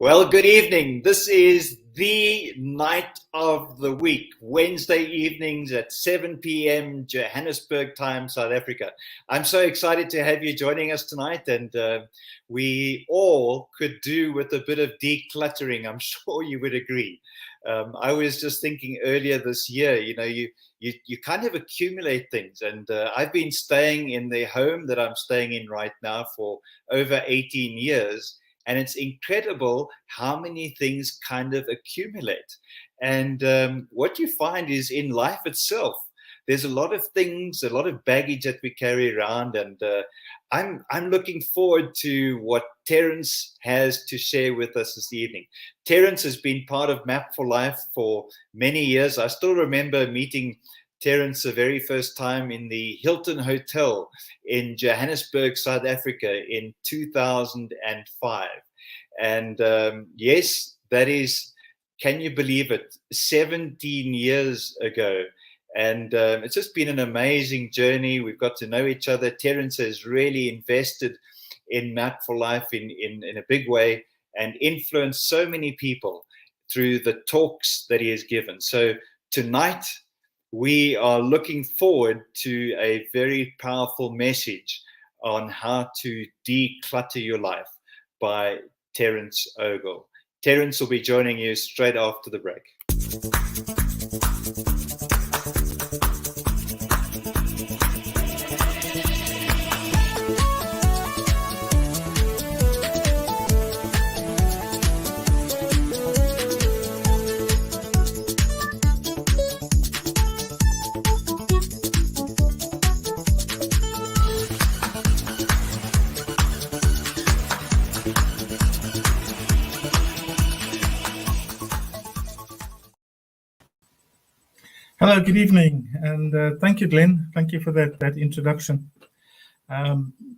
Well, good evening. This is the night of the week, Wednesday evenings at 7 p.m. Johannesburg time, South Africa. I'm so excited to have you joining us tonight, and we all could do with a bit of decluttering. I'm sure you would agree. I was just thinking earlier this year, you kind of accumulate things, and I've been staying in the home that I'm staying in right now for over 18 years. And it's incredible how many things kind of accumulate. And what you find is in life itself, there's a lot of things, a lot of baggage that we carry around. And I'm looking forward to what Terence has to share with us this evening. Terence has been part of Map for Life for many years. I still remember meeting Terence the very first time in the Hilton Hotel in Johannesburg, South Africa in 2005. And yes, that is, can you believe it, 17 years ago. And it's just been an amazing journey. We've got to know each other. Terence has really invested in Map for Life in a big way and influenced so many people through the talks that he has given. So tonight, we are looking forward to a very powerful message on how to declutter your life by Terence Ogle. Terence will be joining you straight after the break. Hello, good evening, and thank you, Glenn. Thank you for that introduction.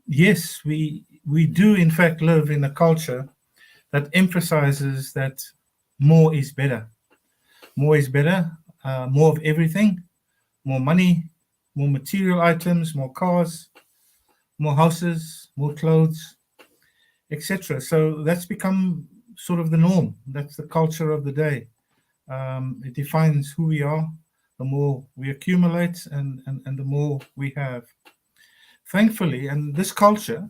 Yes, we do in fact live in a culture that emphasizes that more is better. More is better, more of everything, more money, more material items, more cars, more houses, more clothes, etc. So that's become sort of the norm. That's the culture of the day. It defines who we are. The more we accumulate and the more we have. Thankfully, and this culture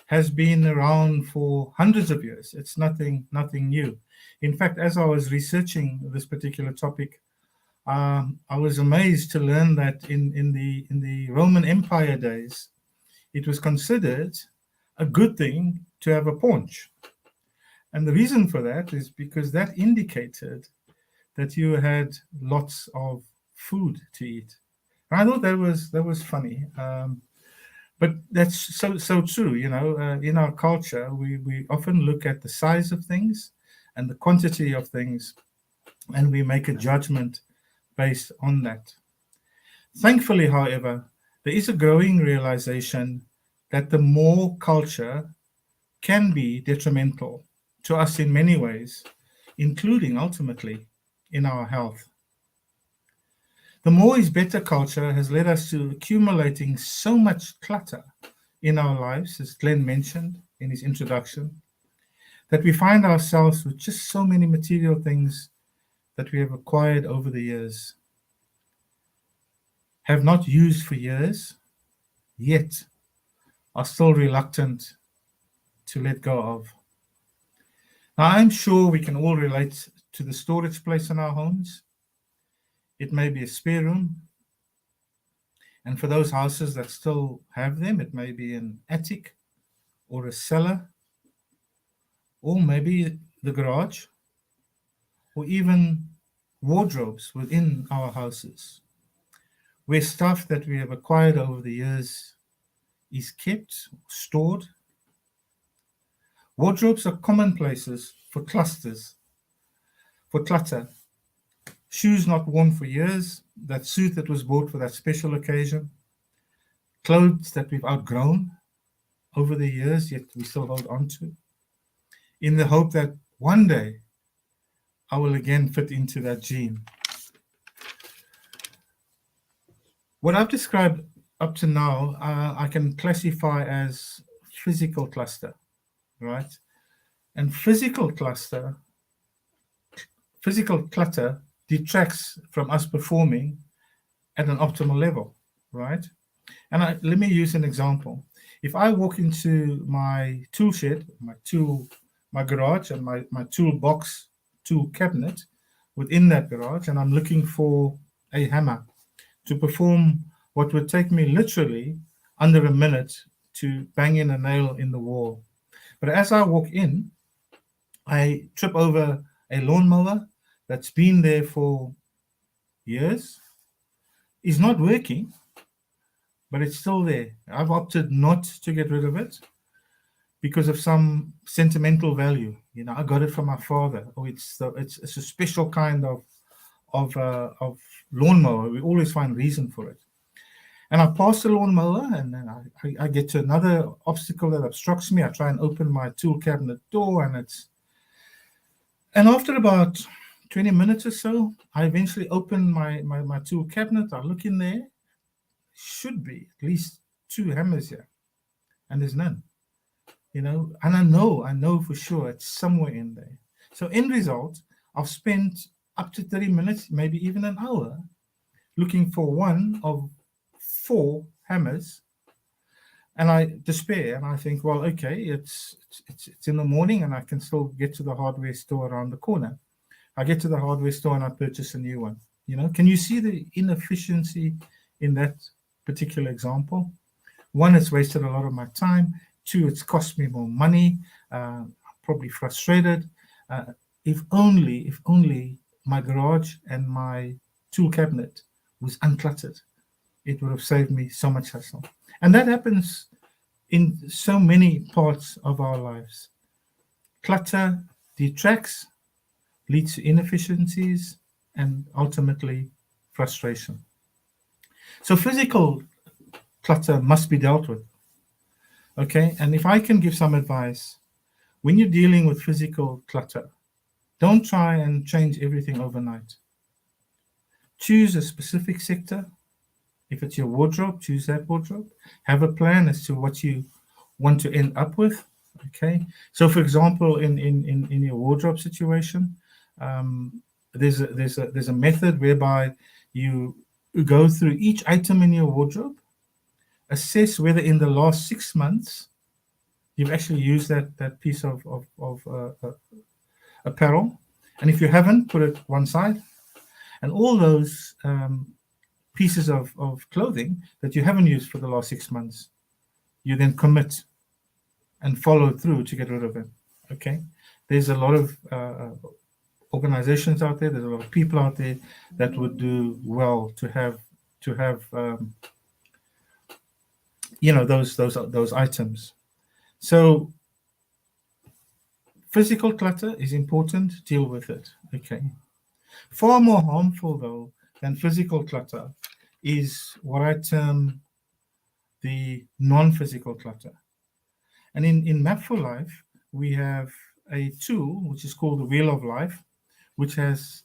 has been around for hundreds of years. It's nothing new. In fact, as I was researching this particular topic, I was amazed to learn that in the Roman Empire days, it was considered a good thing to have a paunch. And the reason for that is because that indicated that you had lots of food to eat. And I thought that was funny, but that's so true. In our culture, we often look at the size of things and the quantity of things, and we make a judgment based on that. Thankfully, however, there is a growing realization that the more culture can be detrimental to us in many ways, including ultimately in our health. The more is better culture has led us to accumulating so much clutter in our lives, as Glenn mentioned in his introduction, that we find ourselves with just so many material things that we have acquired over the years, have not used for years, yet are still reluctant to let go of. Now, I'm sure we can all relate to the storage place in our homes. It may be a spare room. And for those houses that still have them, it may be an attic or a cellar, or maybe the garage, or even wardrobes within our houses, where stuff that we have acquired over the years is kept, stored. Wardrobes are common places for clutter. Shoes not worn for years, that suit that was bought for that special occasion, clothes that we've outgrown over the years, yet we still hold on to, in the hope that one day I will again fit into that jean. What I've described up to now, I can classify as physical cluster, right? And physical clutter detracts from us performing at an optimal level, right? And let me use an example. If I walk into my tool shed, my garage, and my toolbox, tool cabinet within that garage, and I'm looking for a hammer to perform what would take me literally under a minute to bang in a nail in the wall. But as I walk in, I trip over a lawnmower that's been there for years, is not working, but it's still there. I've opted not to get rid of it because of some sentimental value. You know, I got it from my father, or it's a special kind of lawnmower. We always find reason for it. And I pass the lawnmower, and then I get to another obstacle that obstructs me. I try and open my tool cabinet door, and after about 20 minutes or so, I eventually open my tool cabinet. I look in there. Should be at least 2 hammers here, and there's none. You know, and I know for sure it's somewhere in there. So end result, I've spent up to 30 minutes, maybe even an hour, looking for one of 4 hammers, and I despair, and I think, well, okay, it's in the morning, and I can still get to the hardware store around the corner. I get to the hardware store and I purchase a new one. You know, can you see the inefficiency in that particular example? 1, it's wasted a lot of my time. 2, it's cost me more money. Probably frustrated. If only my garage and my tool cabinet was uncluttered, it would have saved me so much hassle. And that happens in so many parts of our lives. Clutter detracts, leads to inefficiencies, and ultimately frustration. So physical clutter must be dealt with. Okay, and if I can give some advice, when you're dealing with physical clutter, don't try and change everything overnight. Choose a specific sector. If it's your wardrobe, choose that wardrobe. Have a plan as to what you want to end up with. Okay, so for example, in your wardrobe situation, there's a method whereby you go through each item in your wardrobe, assess whether in the last 6 months you've actually used that piece of apparel, and if you haven't, put it one side, and all those pieces of clothing that you haven't used for the last 6 months, you then commit and follow through to get rid of them. Okay, there's a lot of organizations out there, there's a lot of people out there that would do well to have those items. So physical clutter is important, deal with it. Okay, far more harmful though than physical clutter is what I term the non-physical clutter. And in Map for Life, we have a tool which is called the Wheel of Life, which has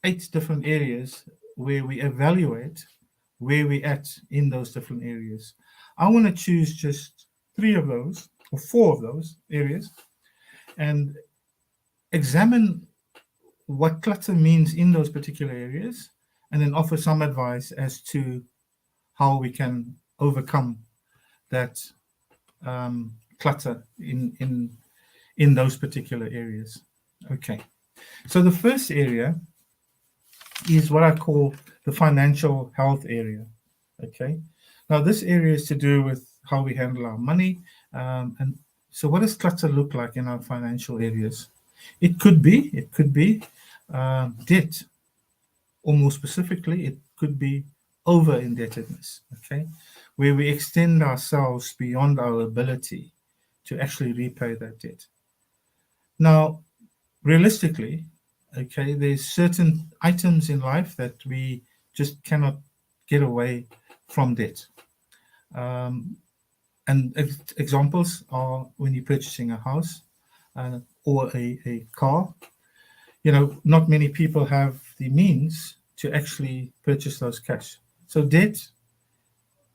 8 different areas where we evaluate where we're at in those different areas. I want to choose just 3 of those, or 4 of those areas, and examine what clutter means in those particular areas, and then offer some advice as to how we can overcome that clutter in those particular areas. Okay, so the first area is what I call the financial health area. Okay, now this area is to do with how we handle our money, and so what does clutter look like in our financial areas? It could be debt, or more specifically, it could be over indebtedness. Okay, where we extend ourselves beyond our ability to actually repay that debt. Now, realistically, okay, there's certain items in life that we just cannot get away from debt. Um, and examples are when you're purchasing a house or a car. Not many people have the means to actually purchase those cash. So debt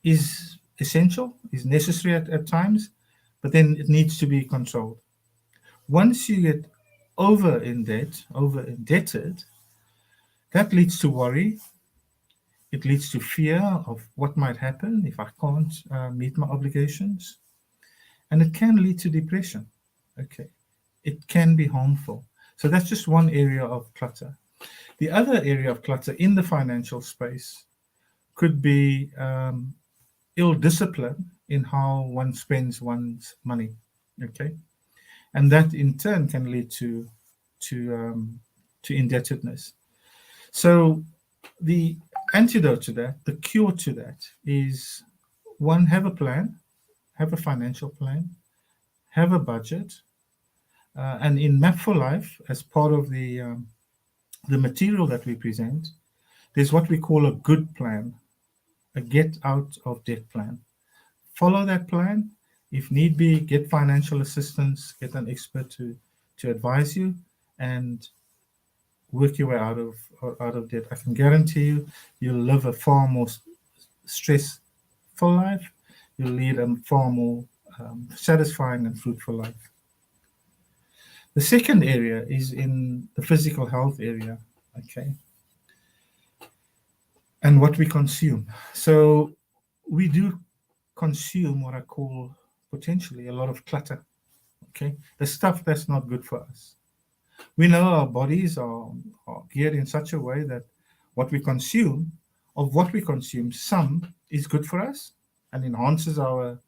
is essential, is necessary at times, but then it needs to be controlled. Once you get over indebted, that leads to worry. It leads to fear of what might happen if I can't meet my obligations. And it can lead to depression. Okay. It can be harmful. So that's just one area of clutter. The other area of clutter in the financial space could be ill discipline in how one spends one's money. Okay. And that in turn can lead to indebtedness. So the antidote to that, the cure to that is one, have a plan, have a financial plan, have a budget. And in Map for Life, as part of the material that we present, there's what we call a good plan, a get out of debt plan. Follow that plan. If need be, get financial assistance, get an expert to advise you, and work your way out of debt. I can guarantee you, you'll live a far more stressful life. You'll lead a far more satisfying and fruitful life. The second area is in the physical health area, okay, and what we consume. So we do consume what I call potentially a lot of clutter, okay, the stuff that's not good for us. We know our bodies are geared in such a way that what we consume, some is good for us and enhances our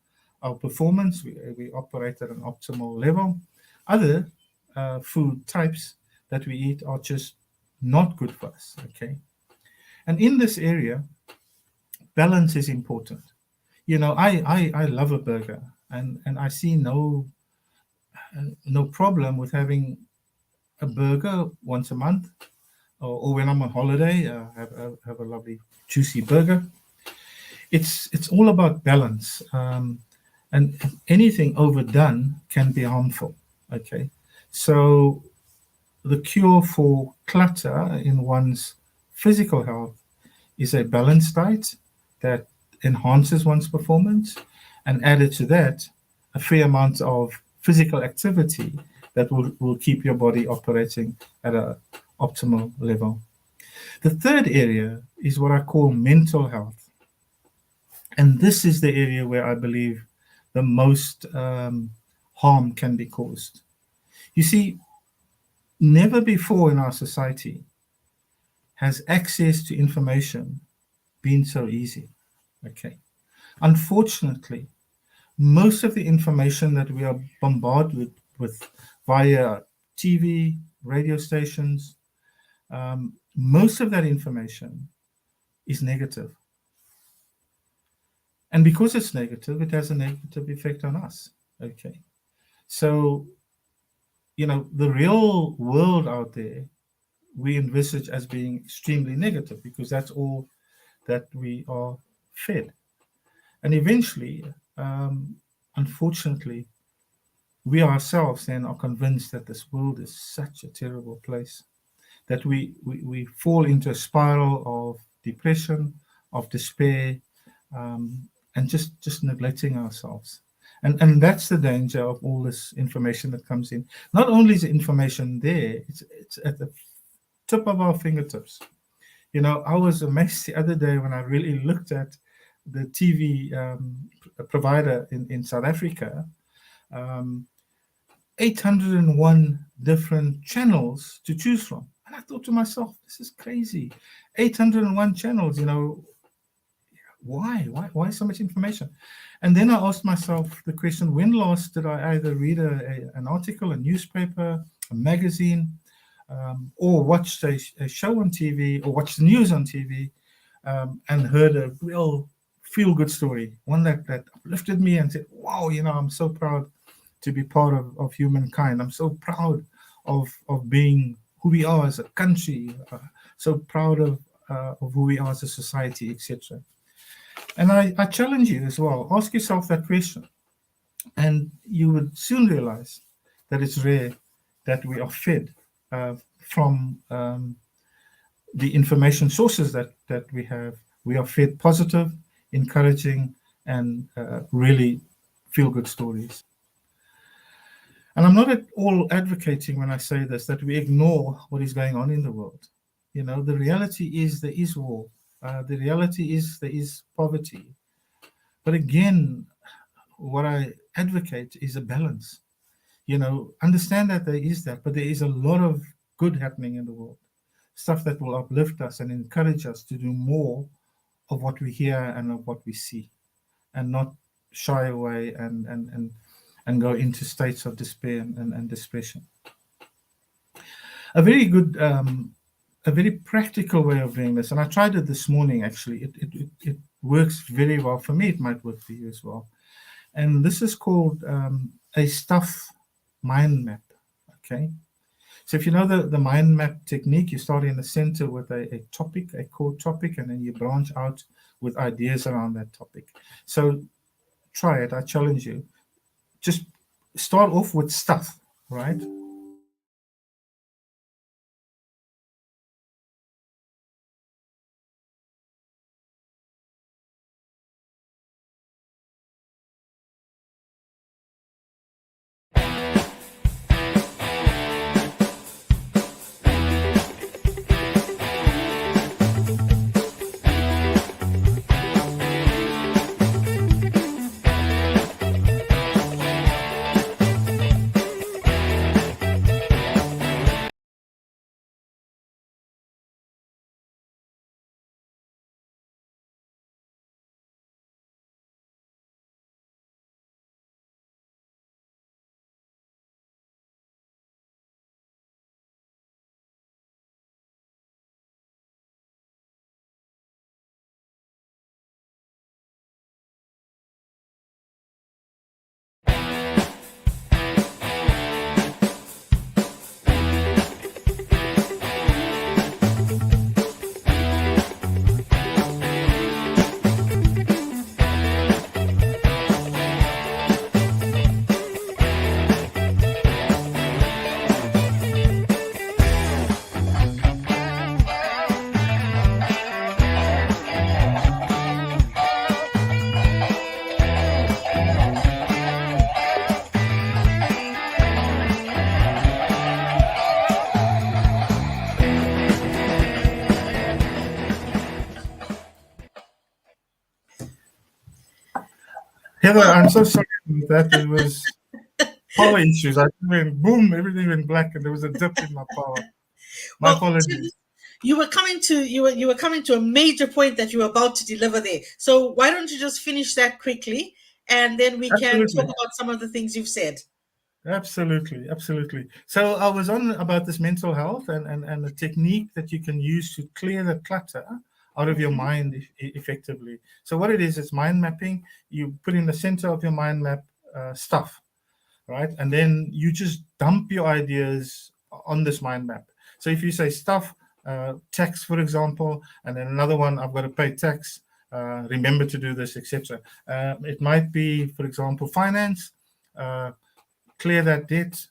performance. We operate at an optimal level. Other food types that we eat are just not good for us, okay? And in this area, balance is important. I love a burger, and I see no problem with having a burger once a month, or when I'm on holiday, have a lovely juicy burger. It's all about balance, and anything overdone can be harmful. Okay, so the cure for clutter in one's physical health is a balanced diet that enhances one's performance, and added to that, a fair amount of physical activity that will keep your body operating at an optimal level. The third area is what I call mental health. And this is the area where I believe the most harm can be caused. You see, never before in our society has access to information been so easy. Okay. Unfortunately, most of the information that we are bombarded with via TV, radio stations, most of that information is negative. And because it's negative, it has a negative effect on us. Okay. So, the real world out there, we envisage as being extremely negative because that's all that we are fed. And eventually, unfortunately, we ourselves then are convinced that this world is such a terrible place that we fall into a spiral of depression, of despair, and just neglecting ourselves. And that's the danger of all this information that comes in. Not only is the information there, it's at the tip of our fingertips. I was amazed the other day when I really looked at the TV provider in South Africa, 801 different channels to choose from. And I thought to myself, this is crazy. 801 channels, why so much information? And then I asked myself the question, when last did I either read an article, a newspaper, a magazine, or watched a show on TV, or watched the news on TV, and heard a real feel-good story, one that uplifted me and said, wow, I'm so proud to be part of humankind. I'm so proud of being who we are as a country, so proud of who we are as a society, etc. And I challenge you as well. Ask yourself that question, and you would soon realize that it's rare that we are fed from the information sources that we have. We are fed positive, encouraging, and really feel-good stories. And I'm not at all advocating when I say this that we ignore what is going on in the world. You know, the reality is there is war. The reality is there is poverty. But again, what I advocate is a balance. You know, understand that there is that, but there is a lot of good happening in the world. Stuff that will uplift us and encourage us to do more of what we hear and of what we see, and not shy away and go into states of despair and depression. A very good, a very practical way of doing this, and I tried it this morning actually. It works very well for me. It might work for you as well. And this is called a stuff mind map. Okay. So if you know the mind map technique, you start in the center with a topic, a core topic, and then you branch out with ideas around that topic. So try it. I challenge you. Just start off with stuff, right? Heather, I'm so sorry that there was power issues. I went boom, everything went black, and there was a dip in my power. My apologies. You were coming to a major point that you were about to deliver there. So why don't you just finish that quickly, and then we can talk about some of the things you've said. Absolutely, absolutely. So I was on about this mental health and the technique that you can use to clear the clutter out of your mind effectively. So what it is, it's mind mapping. You put in the center of your mind map stuff, right? And then you just dump your ideas on this mind map. So if you say stuff, tax, for example, and then another one, I've got to pay tax, remember to do this, etc. It might be, for example, finance, clear that debt,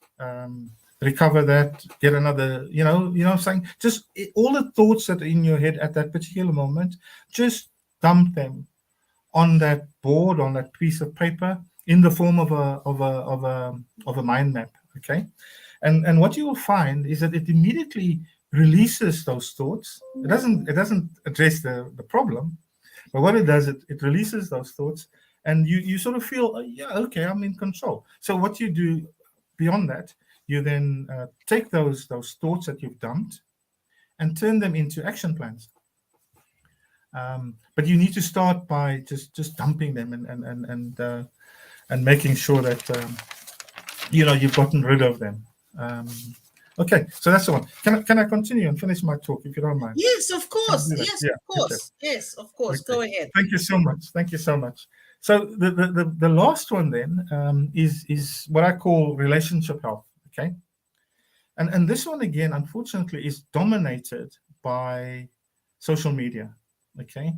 recover that, get another, you know what I'm saying? Just all the thoughts that are in your head at that particular moment, just dump them on that board, on that piece of paper, in the form of a mind map. Okay, and what you will find is that it immediately releases those thoughts. It doesn't address the problem, but what it does, it releases those thoughts, and you sort of feel, oh, yeah, okay, I'm in control. So what you do beyond that, you then take those thoughts that you've dumped and turn them into action plans. But you need to start by just dumping them and making sure that you've gotten rid of them. Okay, so that's the one. Can I continue and finish my talk, if you don't mind? Yes, of course. Yes, yeah, of course. Okay. Yes, of course. Okay. Go ahead. Thank you so much. So the last one then is what I call relationship health. Okay, and this one again, unfortunately, is dominated by social media. Okay,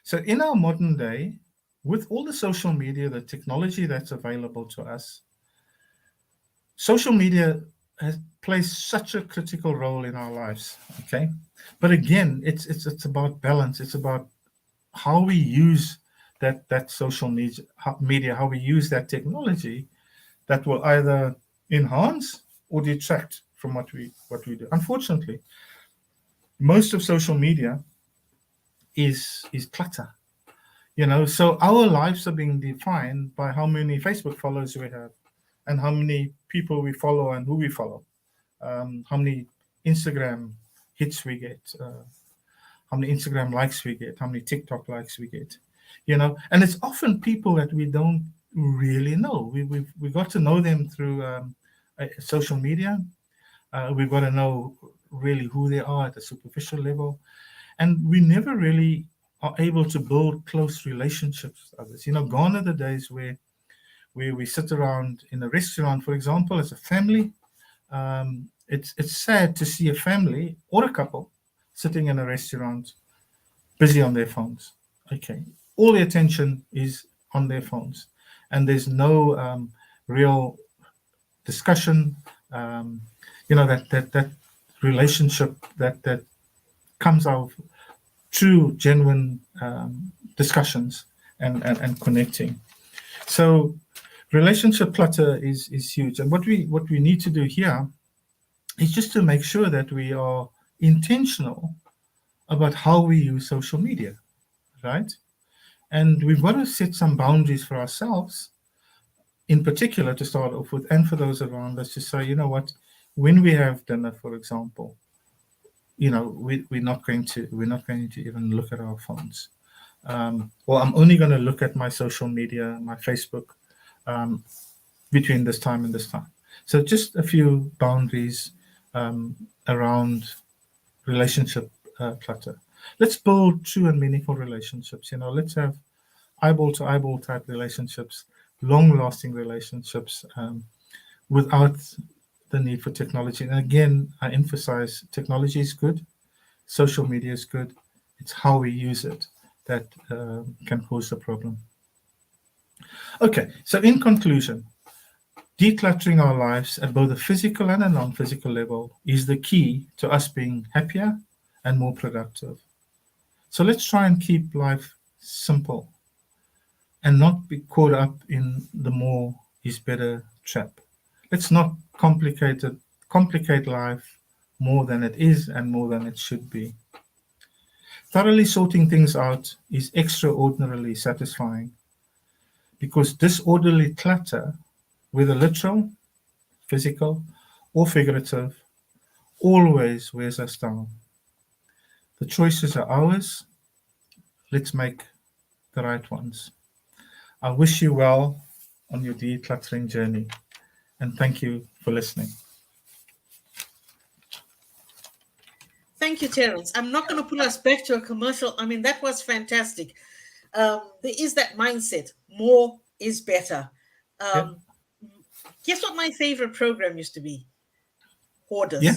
so in our modern day, with all the social media, the technology that's available to us, social media plays such a critical role in our lives. Okay, but again, it's about balance. It's about how we use that social media, how we use that technology that will either enhance or detract from what we do. Unfortunately, most of social media is clutter. So our lives are being defined by how many Facebook followers we have and how many people we follow and who we follow, how many Instagram hits we get, how many Instagram likes we get, how many TikTok likes we get, and it's often people that we don't really know. We got to know them through social media. We've got to know really who they are at a superficial level, and we never really are able to build close relationships with others. Gone are the days where we sit around in a restaurant, for example, as a family. It's sad to see a family or a couple sitting in a restaurant busy on their phones. Okay, all the attention is on their phones, and there's no real discussion. That relationship that comes out of true, genuine discussions and connecting. So relationship clutter is huge, and what we need to do here is just to make sure that we are intentional about how we use social media, right? And we've got to set some boundaries for ourselves, in particular, to start off with, and for those around us, to say, you know what, when we have dinner, for example, we're not going to even look at our phones. Or I'm only going to look at my social media, my Facebook, between this time and this time. So just a few boundaries around relationship clutter. Let's build true and meaningful relationships. Let's have eyeball to eyeball type relationships, long-lasting relationships, without the need for technology. And again, I emphasize technology is good, social media is good. It's how we use it that can cause the problem. Okay, so in conclusion, decluttering our lives at both a physical and a non-physical level is the key to us being happier and more productive. So let's try and keep life simple and not be caught up in the more is better trap. Let's not complicate life more than it is and more than it should be. Thoroughly sorting things out is extraordinarily satisfying, because disorderly clutter, whether literal, physical, or figurative, always wears us down. The choices are ours. Let's make the right ones. I wish you well on your decluttering journey, and thank you for listening. Thank you, Terence. I'm not going to pull us back to a commercial. I mean, that was fantastic. There is that mindset. More is better. Guess what my favorite program used to be? Hoarders. Yeah.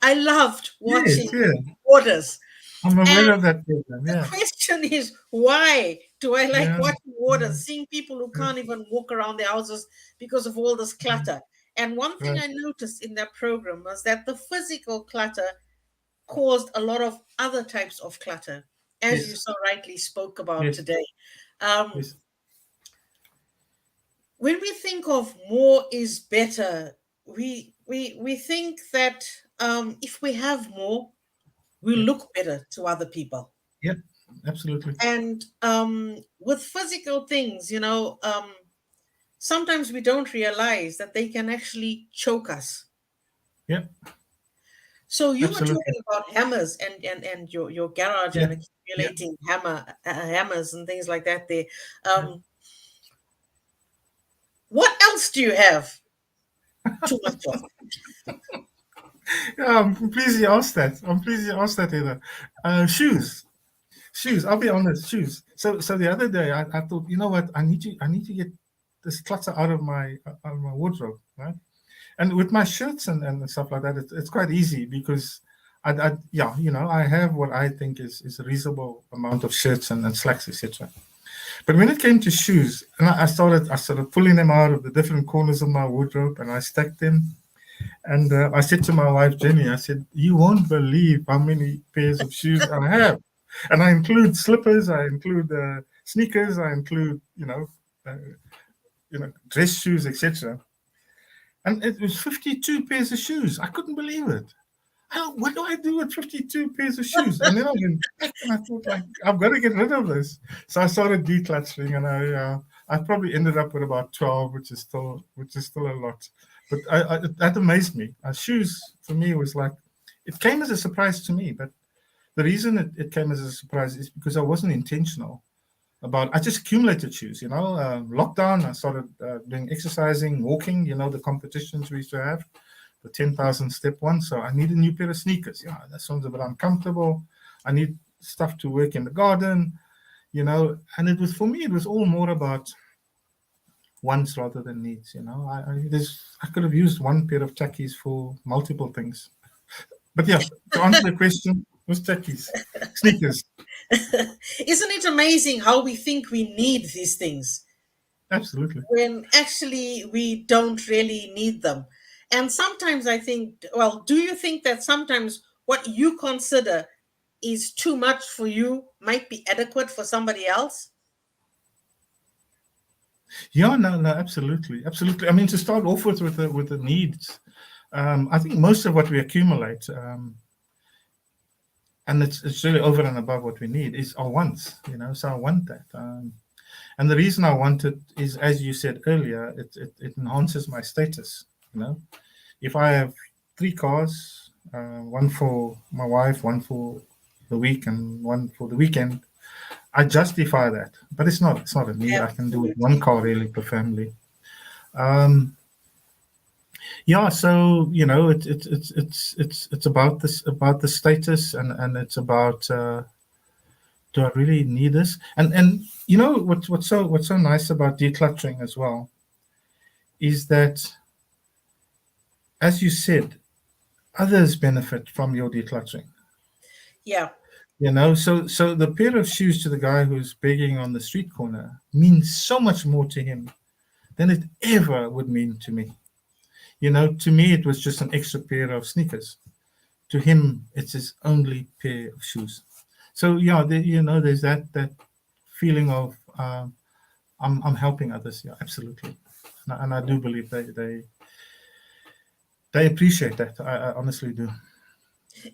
I loved watching Hoarders. I'm aware of that program. Yeah. The question is, why do I like watching Hoarders, seeing people who can't even walk around their houses because of all this clutter? And one thing I noticed in that program was that the physical clutter caused a lot of other types of clutter, as you so rightly spoke about today. When we think of more is better, we think that if we have more, we look better to other people. Yeah, absolutely. And with physical things, sometimes we don't realize that they can actually choke us. Yeah. So you were talking about hammers and your garage and accumulating hammers and things like that there. What else do you have too much of? I'm pleased you asked that. Heather. Shoes. Shoes. I'll be honest. Shoes. So the other day I thought, you know what? I need to get this clutter out of my wardrobe, right? And with my shirts and stuff like that, it's quite easy because yeah, I have what I think is a reasonable amount of shirts and slacks, etc. But when it came to shoes, and I started pulling them out of the different corners of my wardrobe, and I stacked them. And I said to my wife Jenny, I said, "You won't believe how many pairs of shoes I have." And I include slippers, I include sneakers, I include dress shoes, etc. And it was 52 pairs of shoes. I couldn't believe it. What do I do with 52 pairs of shoes? And then I went back and I thought, like, I've got to get rid of this. So I started decluttering, and I probably ended up with about 12, which is still a lot. But that amazed me. Shoes for me was like, it came as a surprise to me. But the reason it came as a surprise is because I wasn't intentional about. I just accumulated shoes. Lockdown, I started doing exercising, walking. The competitions we used to have. The 10,000 step one. So I need a new pair of sneakers. Yeah, that sounds a bit uncomfortable. I need stuff to work in the garden, and it was, for me, it was all more about wants rather than needs. I could have used one pair of tackies for multiple things. But yeah, to answer the question, it was tackies, sneakers. Isn't it amazing how we think we need these things? Absolutely. When actually we don't really need them. And sometimes I think, well, do you think that sometimes what you consider is too much for you might be adequate for somebody else? Yeah, no, absolutely. I mean, to start off with the needs, I think most of what we accumulate, and it's really over and above what we need, is our wants. So I want that. And the reason I want it is, as you said earlier, it enhances my status. If I have 3 cars, one for my wife, one for the week, and one for the weekend, I justify that. But it's not a need. I can do it 1 car really per family. Yeah, so it's about the status, and it's about, do I really need this? And what's so nice about decluttering as well is that, as you said, others benefit from your decluttering. Yeah. So the pair of shoes to the guy who's begging on the street corner means so much more to him than it ever would mean to me. To me, it was just an extra pair of sneakers. To him, it's his only pair of shoes. So yeah, there's that feeling of I'm helping others. Yeah, absolutely, and I do believe they appreciate that. I honestly do.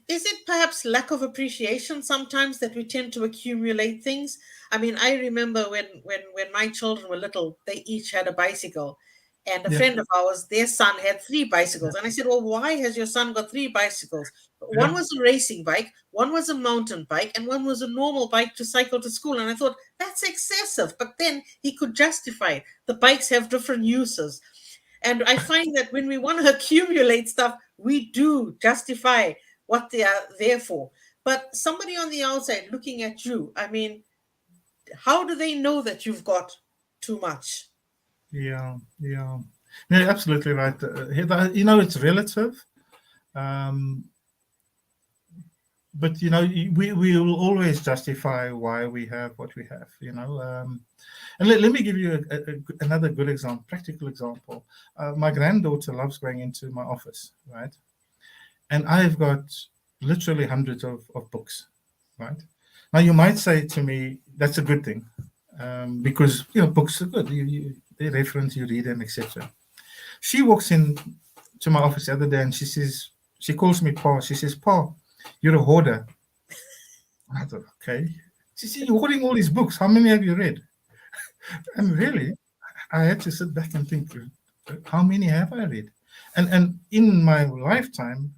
Is it perhaps lack of appreciation sometimes that we tend to accumulate things? I mean, I remember when my children were little, they each had a bicycle. And a friend of ours, their son had 3 bicycles. And I said, well, why has your son got 3 bicycles? One was a racing bike, one was a mountain bike, and one was a normal bike to cycle to school. And I thought, that's excessive. But then he could justify it. The bikes have different uses. And I find that when we want to accumulate stuff, we do justify what they are there for. But somebody on the outside looking at you, I mean, how do they know that you've got too much? Yeah. No, absolutely right. It's relative. But we will always justify why we have what we have. And let me give you another good example, practical example. My granddaughter loves going into my office, right? And I've got literally hundreds of books, right? Now you might say to me, that's a good thing, because books are good. They reference, you read them, etc. She walks in to my office the other day, and she calls me Pa. She says, Pa, you're a hoarder. I thought, okay. She said, you're hoarding all these books. How many have you read? And really, I had to sit back and think, how many have I read? And in my lifetime,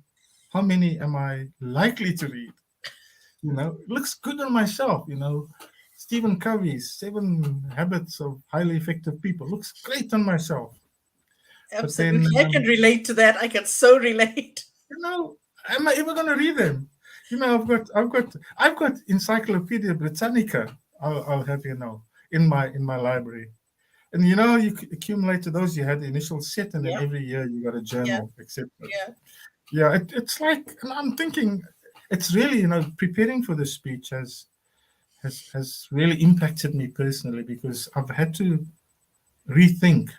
how many am I likely to read? It looks good on my shelf, Stephen Covey's 7 Habits of Highly Effective People looks great on my shelf. Absolutely. I can relate to that. I can so relate. Am I ever going to read them? I've got Encyclopedia Britannica. I'll have you know, in my library. And you accumulated those. You had the initial set, and then Yeah, every year you got a yeah, journal, etc. yeah. Yeah, it's like, and I'm thinking, it's really, preparing for this speech has really impacted me personally, because I've had to rethink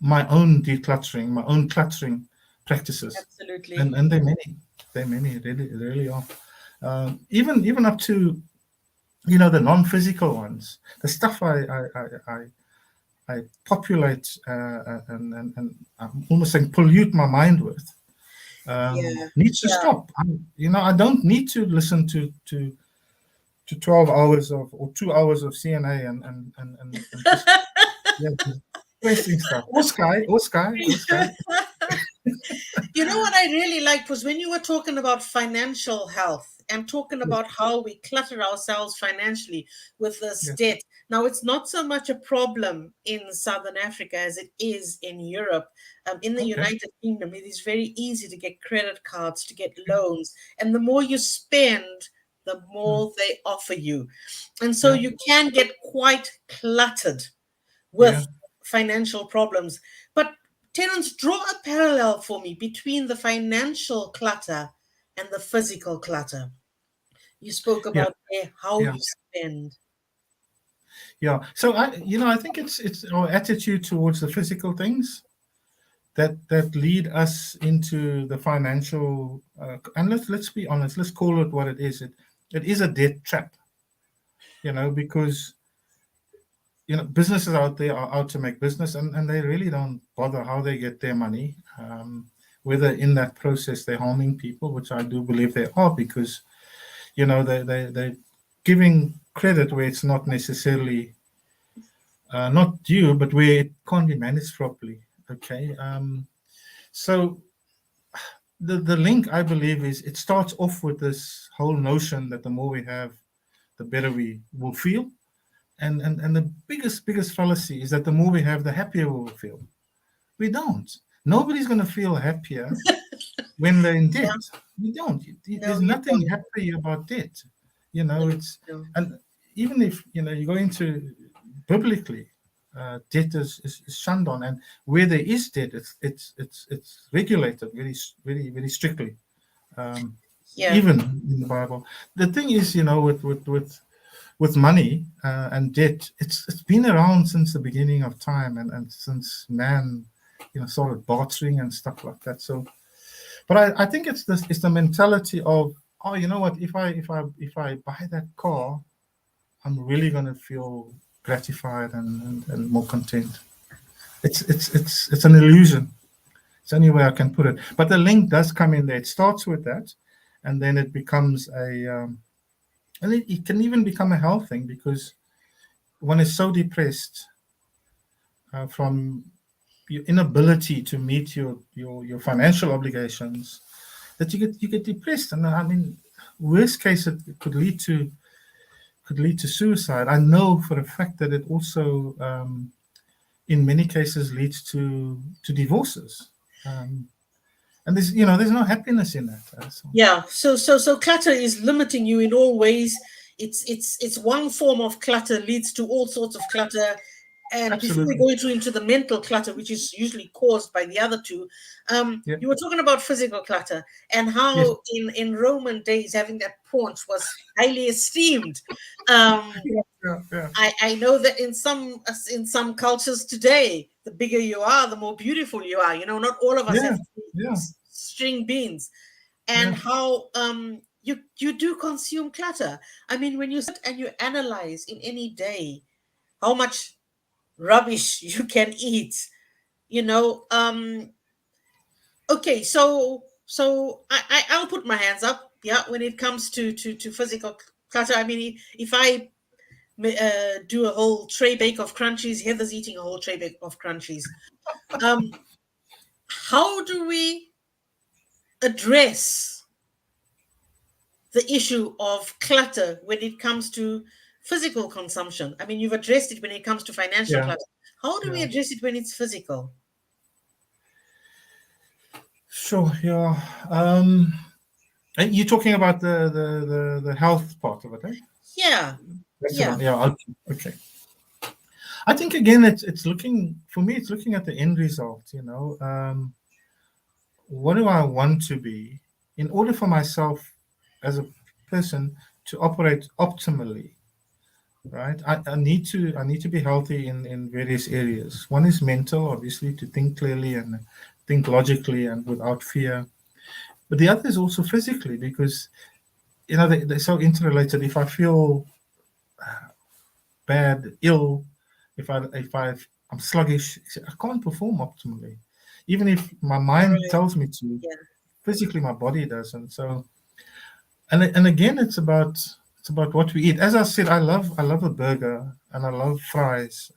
my own decluttering, my own cluttering practices, Absolutely. and they're many, really, really are. Even up to the non-physical ones, the stuff I populate, and I'm almost saying pollute my mind with, Yeah, needs to yeah. stop. I don't need to listen to 12 hours or 2 hours of CNA and just, yeah, just wasting stuff. Or Sky. You know what I really liked was when you were talking about financial health and talking Yes, about how we clutter ourselves financially with this yes. debt. Now, it's not so much a problem in Southern Africa as it is in Europe. In the Okay. United Kingdom, it is very easy to get credit cards, to get loans. And the more you spend, the Mm. more they offer you. And so Yeah, you can get quite cluttered yeah, with financial problems. But Terence, draw a parallel for me between the financial clutter and the physical clutter. You spoke yeah, about how yeah, you spend. yeah. So I think it's our attitude towards the physical things that lead us into the financial. And let's be honest. Let's call it what it is. It is a debt trap. Because businesses out there are out to make business, and they really don't bother how they get their money. Whether in that process they're harming people, which I do believe they are, because they're giving credit where it's not necessarily not due, but where it can't be managed properly. Okay. So the link, I believe, is it starts off with this whole notion that the more we have, the better we will feel. And the biggest fallacy is that the more we have, the happier we will feel. We don't. Nobody's going to feel happier when they're in Yeah, debt. We don't. no, There's you nothing don't. happy about debt. No, It's, no. and even if you go into biblically, debt is shunned on, and where there is debt, it's regulated very strictly. Um, Yeah, even in the Bible, the thing is, with money and debt, it's been around since the beginning of time, and since man, started bartering and stuff like that. So, but I think it's the mentality of, oh, you know what, if I buy that car, I'm really gonna feel gratified and more content. It's an illusion. It's the only way I can put it. But the link does come in there. It starts with that, and then it becomes and it can even become a health thing, because one is so depressed from your inability to meet your financial obligations, that you get depressed. And I mean, worst case, it could lead to suicide. I know for a fact that it also in many cases leads to divorces. And there's no happiness in that. So. yeah. So clutter is limiting you in all ways. It's one form of clutter leads to all sorts of clutter. And before we Absolutely. go into the mental clutter, which is usually caused by the other two, Yeah. you were talking about physical clutter and Yes. how in Roman days having that paunch was highly esteemed. Um, Yeah. I know that in some cultures today, the bigger you are, the more beautiful you are. Not all of us Yeah. have Yeah. string beans, and Yeah. how you do consume clutter. I mean, when you sit and you analyze in any day how much rubbish you can eat, you know. Okay, so I'll put my hands up. Yeah, when it comes to physical clutter. I mean, if I do a whole tray bake of crunchies, Heather's eating a whole tray bake of crunchies. Um, how do we address the issue of clutter when it comes to physical consumption? I mean, you've addressed it when it comes to financial Yeah. clutter. How do we Yeah. address it when it's physical? Sure. Yeah. Um, And you're talking about the health part of it, eh? Yeah. That's the Yeah. one. Yeah. Okay. I think again, it's looking for me. It's looking at the end result. What do I want to be in order for myself as a person to operate optimally, right? I need to be healthy in various areas. One is mental, obviously, to think clearly and think logically and without fear. But the other is also physically, because they're so interrelated. If I feel bad, ill, I'm sluggish, I can't perform optimally, even if my mind Right. tells me to. Yeah. Physically, my body doesn't. So, and again, it's about what we eat. As I said, I love a burger and I love fries.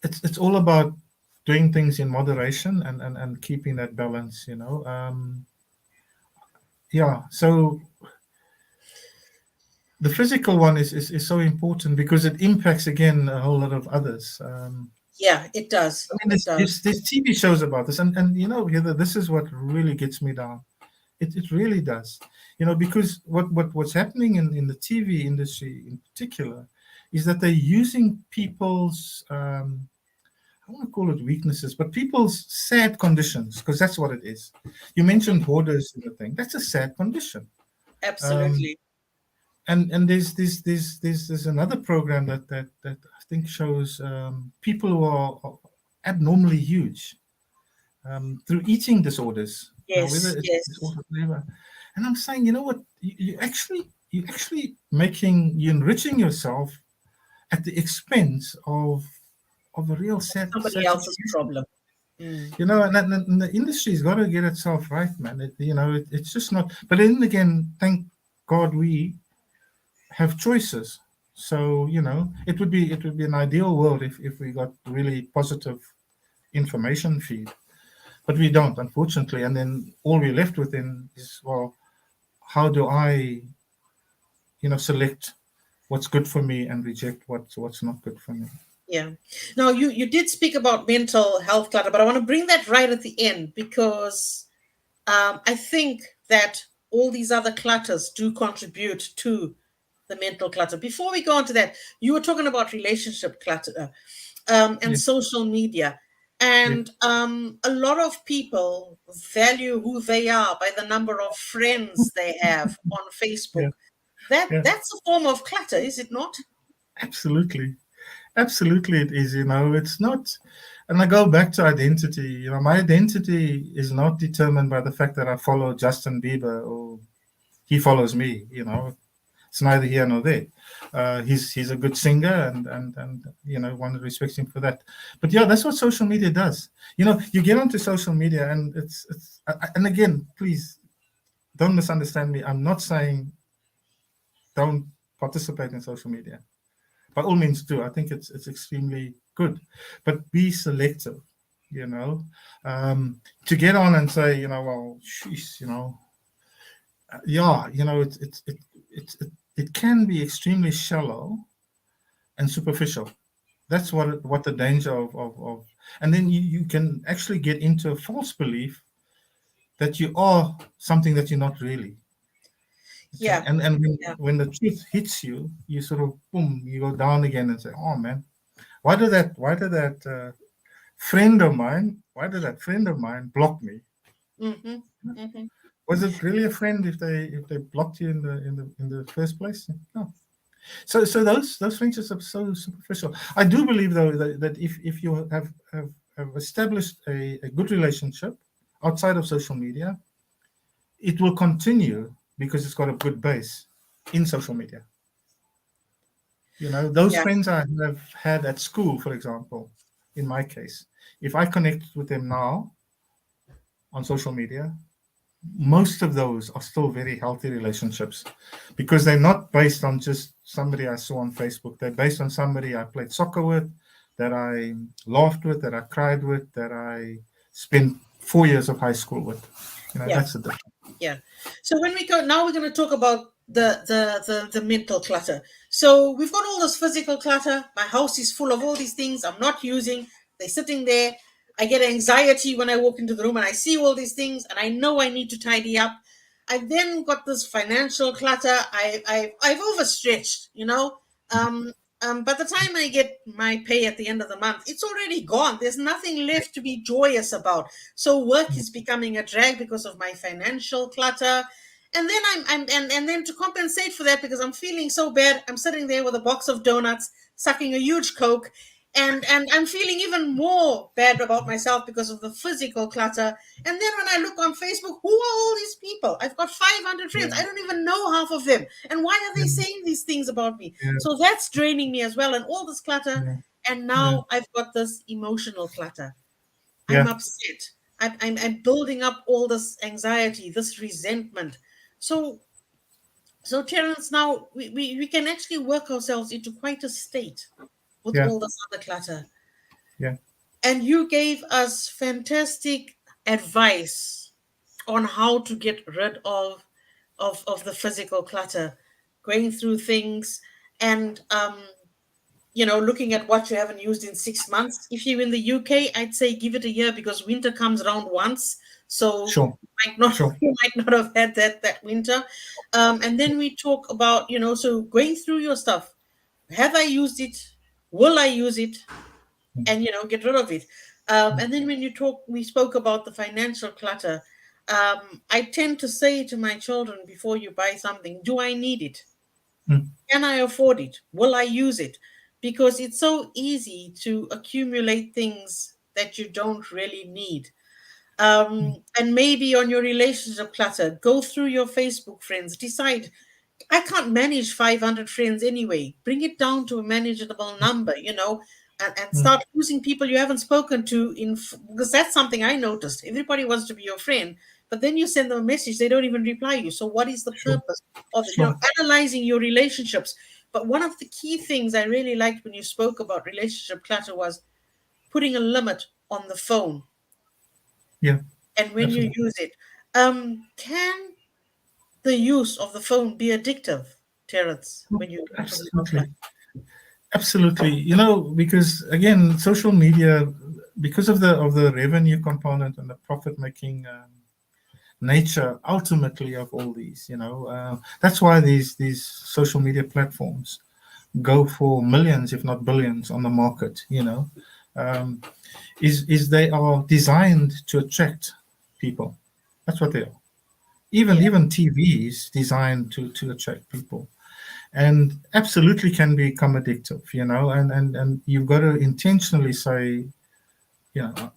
It's all about doing things in moderation and keeping that balance. Yeah. So the physical one is so important because it impacts again a whole lot of others. Yeah, it does. I mean, It there's does. TV shows about this, and Heather, this is what really gets me down. It really does, because what's happening in the TV industry in particular is that they're using people's I want to call it weaknesses, but people's sad conditions, because that's what it is. You mentioned hoarders in the thing. That's a sad condition. Um, Absolutely. and there's another program that I think shows people who are abnormally huge through eating disorders. Now, whether Yes, it's yes. disorder, whatever. And I'm saying, you know what? You're enriching yourself at the expense of a real sad Somebody sad else's situation. problem. Mm. And the industry's got to get itself right, man. It's just not. But then again, thank God we have choices. So it would be an ideal world if we got really positive information feed, but we don't, unfortunately. And then all we're left with then is, well, how do I select what's good for me and reject what's not good for me? Yeah. Now you did speak about mental health clutter, but I want to bring that right at the end because I think that all these other clutters do contribute to the mental clutter. Before we go on to that, you were talking about relationship clutter and Yeah, social media. yeah, And a lot of people value who they are by the number of friends they have on Facebook. yeah, yeah. That's a form of clutter, is it not? Absolutely. Absolutely, it is. It's not. And I go back to identity. My identity is not determined by the fact that I follow Justin Bieber or he follows me. It's neither here nor there. He's a good singer, and one respects him for that. But yeah, that's what social media does. You get onto social media, and and again, please don't misunderstand me. I'm not saying don't participate in social media. By all means do. I think it's extremely good, but be selective. You know, to get on and say, well, sheesh, yeah, it can be extremely shallow and superficial. That's what the danger of and then you can actually get into a false belief that you are something that you're not really. Okay, Yeah. and Yeah. when the truth hits you, you sort of boom, you go down again and say, oh man, why did that friend of mine block me? Mm-hmm. Mm-hmm. Was it really a friend if they blocked you in the first place? No. So those friendships are so superficial. I do believe though that if you have established a good relationship outside of social media, it will continue because it's got a good base in social media. Those Yeah. friends I have had at school, for example, in my case, if I connect with them now on social media, most of those are still very healthy relationships because they're not based on just somebody I saw on Facebook. They're based on somebody I played soccer with, that I laughed with, that I cried with, that I spent 4 years of high school with. Yeah. That's the difference. Yeah. So when we go now, we're going to talk about the mental clutter. So we've got all this physical clutter. My house is full of all these things I'm not using. They're sitting there. I get anxiety when I walk into the room and I see all these things, and I know I need to tidy up. I then got this financial clutter. I've overstretched, you know. By the time I get my pay at the end of the month, it's already gone. There's nothing left to be joyous about. So work is becoming a drag because of my financial clutter. And then and then to compensate for that, because I'm feeling so bad, I'm sitting there with a box of donuts, sucking a huge Coke, and I'm feeling even more bad about myself because of the physical clutter. And then when I look on Facebook, who are all these people? I've got 500 friends. Yeah. I don't even know half of them. And why are they Yeah. saying these things about me? Yeah. So that's draining me as well. And all this clutter. Yeah. And Yeah. now I've got this emotional clutter. I'm Yeah. upset. I'm building up all this anxiety, this resentment. So, so Terence, now we can actually work ourselves into quite a state with Yeah. all this other clutter. Yeah. And you gave us fantastic advice on how to get rid of the physical clutter, going through things and looking at what you haven't used in 6 months. If you're in the UK, I'd say give it a year because winter comes around once. So Sure. Sure. you might not have had that winter. And then we talk about, so going through your stuff. Have I used it? Will I use it? And get rid of it. And then when we spoke about the financial clutter. I tend to say to my children before you buy something, do I need it? Mm. Can I afford it? Will I use it? Because it's so easy to accumulate things that you don't really need. And maybe on your relationship clutter, go through your Facebook friends, decide I can't manage 500 friends anyway. Bring it down to a manageable number, and Mm. start using people you haven't spoken to because that's something I noticed. Everybody wants to be your friend, but then you send them a message, they don't even reply you. So what is the Sure. purpose of Sure. analyzing your relationships? But one of the key things I really liked when you spoke about relationship clutter was putting a limit on the phone Yeah. and when you Absolutely. use it. Can the use of the phone be addictive, Terence, when you physical Absolutely. clutter? Absolutely. Because again, social media, because of the revenue component and the profit making nature ultimately of all these, that's why these social media platforms go for millions, if not billions, on the market. Um, is they are designed to attract people. That's what they are. Yeah, Even TV is designed to attract people, and absolutely can become addictive. And you've got to intentionally say,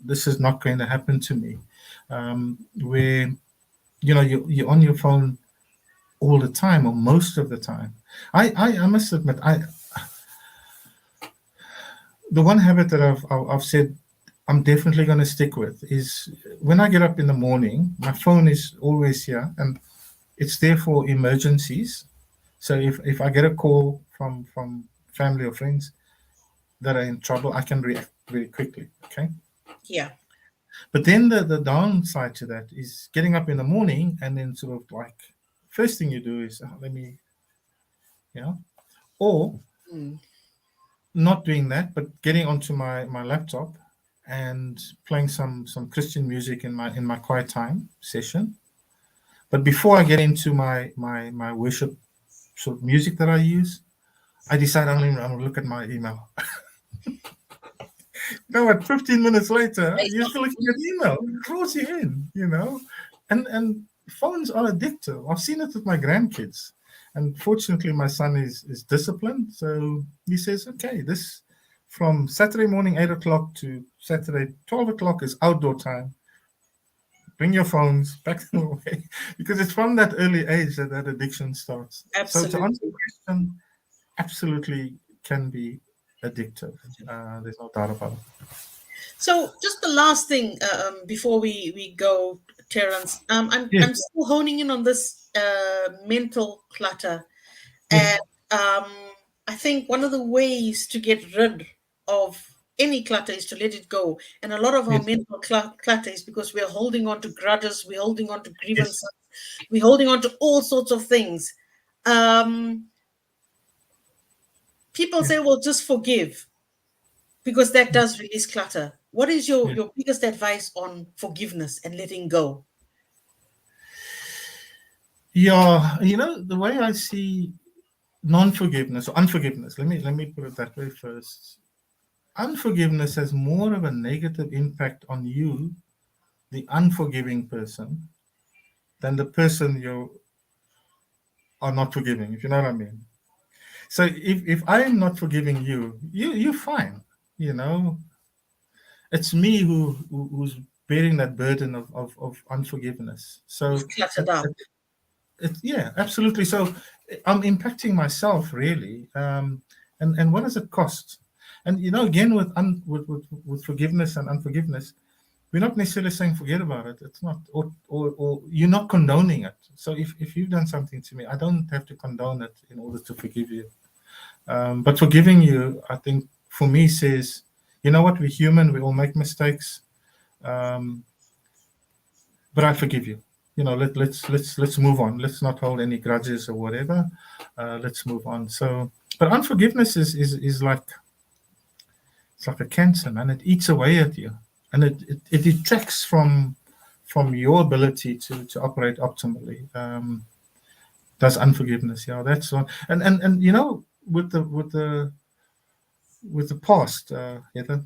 this is not going to happen to me. Where you're on your phone all the time or most of the time. I must admit, the one habit that I've said I'm definitely going to stick with is when I get up in the morning, my phone is always here and it's there for emergencies. So if I get a call from family or friends that are in trouble, I can react very quickly. Okay. yeah, But then the downside to that is getting up in the morning and then sort of like first thing you do is let me, or mm, not doing that, but getting onto my laptop and playing some Christian music in my quiet time session. But before I get into my worship sort of music that I use, I decide I'm going to look at my email. What? 15 minutes later, you're still looking at email. It draws you in. And phones are addictive. I've seen it with my grandkids. And fortunately, my son is disciplined. So he says, okay, this from Saturday morning, 8 o'clock to Saturday, 12 o'clock is outdoor time. Bring your phones back away. Because it's from that early age that addiction starts. So to answer absolutely. the question, absolutely can be addictive. There's no doubt about it. So, just the last thing before we go, Terence. Yes, I'm still honing in on this mental clutter, yes, and I think one of the ways to get rid of any clutter is to let it go. And a lot of our yes, mental clutter is because we're holding on to grudges, we're holding on to yes. grievances, we're holding on to all sorts of things. Um, People Yeah, say, "Well, just forgive," because that yeah. does release clutter. What is your, Yeah. your biggest advice on forgiveness and letting go? Yeah, the way I see non-forgiveness or unforgiveness, let me put it that way first. Unforgiveness has more of a negative impact on you, the unforgiving person, than the person you are not forgiving, if you know what I mean. So if I'm not forgiving you're fine. You know, it's me who's bearing that burden of unforgiveness. So You've cluttered up. yeah, absolutely. So I'm impacting myself really. And what does it cost? And again, with forgiveness and unforgiveness, we're not necessarily saying forget about it. It's not, or you're not condoning it. So if you've done something to me, I don't have to condone it in order to forgive you. But forgiving you, I think, for me, says, you know what, we're human, we all make mistakes, but I forgive you. Let's move on. Let's not hold any grudges or whatever. Let's move on. So, but unforgiveness is like, it's like a cancer, man. It eats away at you, and it detracts from your ability to operate optimally. Does unforgiveness? Yeah, that's one. And with the past, Heather,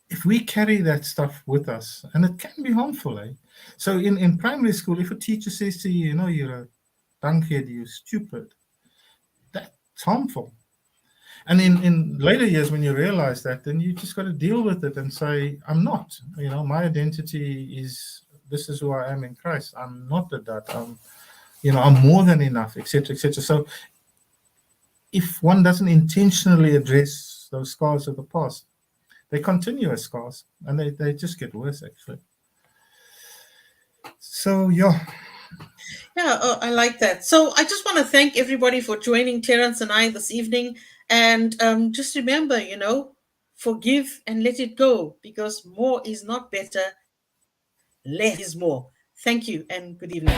if we carry that stuff with us, and it can be harmful, eh? So in primary school, if a teacher says to you, you're a dunkhead, you're stupid, that's harmful. And in later years, when you realize that, then you just got to deal with it and say, I'm not. My identity is, this is who I am in Christ. I'm not a dud. I'm more than enough, etc., etc. So if one doesn't intentionally address those scars of the past, they continue as scars, and they just get worse, actually. So, yeah. Yeah, I like that. So I just want to thank everybody for joining Terence and I this evening. And just remember, forgive and let it go, because more is not better, less is more. Thank you and good evening.